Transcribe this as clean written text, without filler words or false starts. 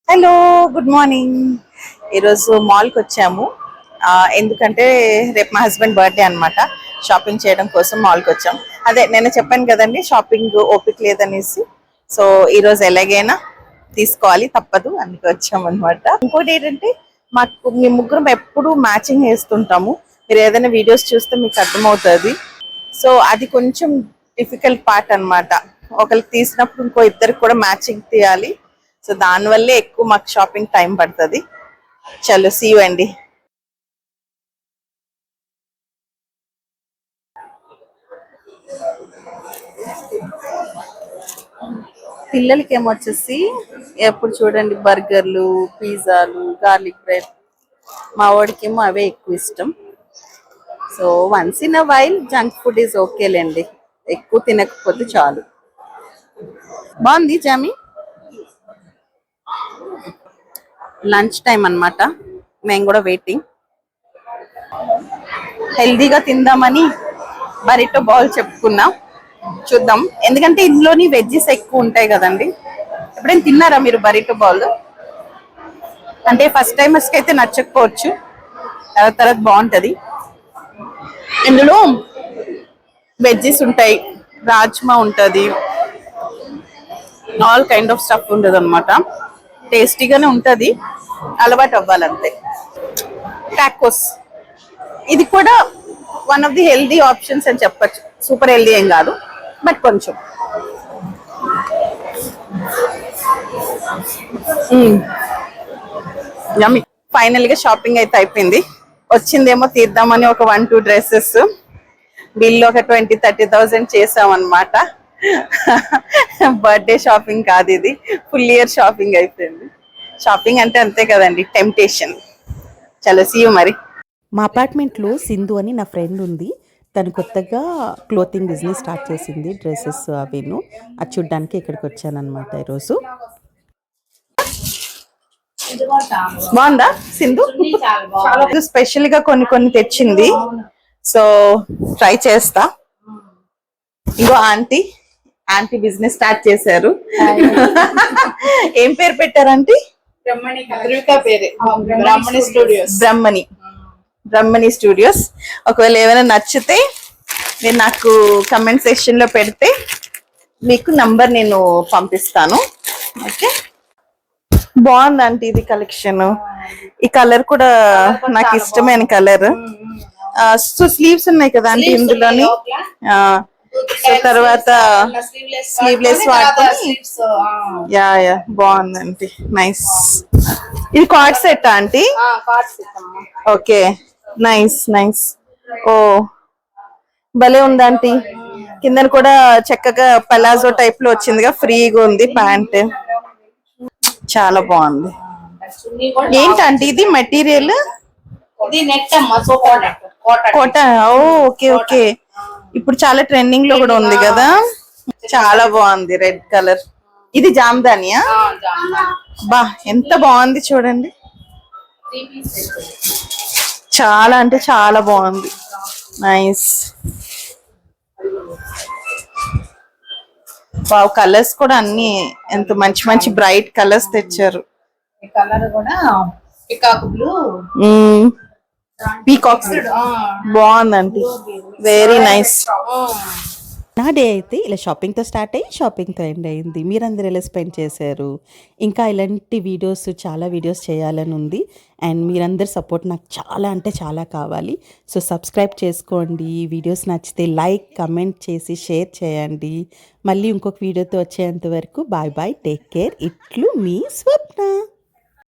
Hello, good morning. ఈరోజు మాల్కి వచ్చాము. ఎందుకంటే రేపు మా హస్బెండ్ బర్త్డే అనమాట. షాపింగ్ చేయడం కోసం మాల్కి వచ్చాము. అదే నేను చెప్పాను కదండి, షాపింగ్ ఓపిక లేదనేసి. సో ఈరోజు ఎలాగైనా తీసుకోవాలి, తప్పదు, అందుకు వచ్చాము అనమాట. ఇంకోటి ఏంటంటే, మేము ముగ్గురం ఎప్పుడు మ్యాచింగ్ వేస్తుంటాము. మీరు ఏదైనా వీడియోస్ చూస్తే మీకు అర్థమవుతుంది. సో అది కొంచెం డిఫికల్ట్ పార్ట్ అనమాట. ఒకరికి తీసినప్పుడు ఇంకో ఇద్దరికి కూడా మ్యాచింగ్ తీయాలి. సో దానివల్లే ఎక్కువ మాకు షాపింగ్ టైం పడుతుంది. చలో, సీ యూ అండి. పిల్లలకి ఏమొచ్చేసి ఎప్పుడు చూడండి బర్గర్లు, పిజ్జాలు, గార్లిక్ బ్రెడ్. మా వాడికేమో అవే ఎక్కువ ఇష్టం. So once in a while junk food is ఓకేలేండి, ఎక్కువ తినకపోతే చాలు. బాగుంది జామీ. లంచ్ టైం అన్నమాట, మేము కూడా వెయిటింగ్. హెల్దీగా తిందామని బరిటో బౌల్ చెప్పుకున్నాం. చూద్దాం, ఎందుకంటే ఇందులోని వెజ్జెస్ ఎక్కువ ఉంటాయి కదండి. ఎప్పుడైనా తిన్నారా మీరు బరిటో బౌల్? అంటే ఫస్ట్ టైమర్స్కి అయితే నచ్చకపోవచ్చు, తర్వాత బాగుంటుంది. ఇందులో వెజ్జెస్ ఉంటాయి, రాజ్మా ఉంటుంది, ఆల్ కైండ్ ఆఫ్ స్టఫ్ ఉంటుంది అనమాట. టేస్టీగానే ఉంటుంది, అలవాటు అవ్వాలంతే. టాకోస్, ఇది కూడా one of the healthy options అని చెప్పచ్చు. సూపర్ హెల్దీ ఏం కాదు, బట్ కొంచెం. ఫైనల్ గా షాపింగ్ అయితే అయిపోయింది. వచ్చిందేమో తీద్దామని ఒక 1-2 డ్రెస్సెస్. బిల్లు ఒక 20,000-30,000 చేసాం అనమాట. బర్త్డే షాపింగ్ కాదు ఇది, ఫుల్ ఇయర్ షాపింగ్ అయిపోయింది. షాపింగ్ అంటే అంతే కదండి, టెంప్టేషన్. చలో, సీ యూ మరి. మా అపార్ట్మెంట్లో సింధు అని నా ఫ్రెండ్ ఉంది. తను కొత్తగా క్లోతింగ్ బిజినెస్ స్టార్ట్ చేసింది, డ్రెస్సెస్ అవిను. అది చూడ్డానికి ఇక్కడికి వచ్చానమాట ఈరోజు. బాగుందా సింధు? స్పెషల్ గా కొన్ని తెచ్చింది, సో ట్రై చేస్తా. ఇంకో ఆంటీ బిజినెస్ స్టార్ట్ చేశారు. ఏం పేరు పెట్టారంటే? బ్రహ్మణి స్టూడియోస్. ఒకవేళ ఏమైనా నచ్చితే మీరు నాకు కమెంట్ సెక్షన్ లో పెడితే మీకు నంబర్ నేను పంపిస్తాను. ఓకే, బాగుందంటే ఇది కలెక్షన్. ఈ కలర్ కూడా నాకు ఇష్టమైన కలర్. సో స్లీవ్స్ ఉన్నాయి కదా అంటే ఇందులోని. సో తర్వాత స్లీవ్లెస్ వాడుతుంది. యా బాగుందండి, నైస్. ఇది card set aunty? Okay, nice. ఓ భలే ఉందంటీ. కింద కూడా చక్కగా పలాజో టైప్ లో వచ్చిందిగా, ఫ్రీగా ఉంది ప్యాంట్. చాలా బాగుంది. ఏంటంటే ఇది మెటీరియల్? కాటన్. ఓకే. ఇప్పుడు చాలా ట్రెండింగ్ లో కూడా ఉంది కదా. చాలా బాగుంది, రెడ్ కలర్. ఇది జామ్దానియా? బా, ఎంత బాగుంది చూడండి. చాలా అంటే చాలా బాగుంది, నైస్. వావ్, కలర్స్ కూడా అన్ని ఎంత మంచి బ్రైట్ కలర్స్ తెచ్చారు. కలర్ కూడా పికాక్ బ్లూ, పీకాక్స్ బాగుందండి, వెరీ నైస్. నా డే అయితే ఇలా షాపింగ్తో స్టార్ట్ అయ్యి షాపింగ్తో ఎండ్ అయింది. మీరందరూ ఎలా స్పెండ్ చేశారు? ఇంకా ఇలాంటి చాలా వీడియోస్ చేయాలని ఉంది. అండ్ మీరందరి సపోర్ట్ నాకు చాలా అంటే చాలా కావాలి. సో సబ్స్క్రైబ్ చేసుకోండి. వీడియోస్ నచ్చితే లైక్, కమెంట్ చేసి షేర్ చేయండి. మళ్ళీ ఇంకొక వీడియోతో వచ్చేంత వరకు బాయ్, టేక్ కేర్. ఇట్లు మీ స్వప్న.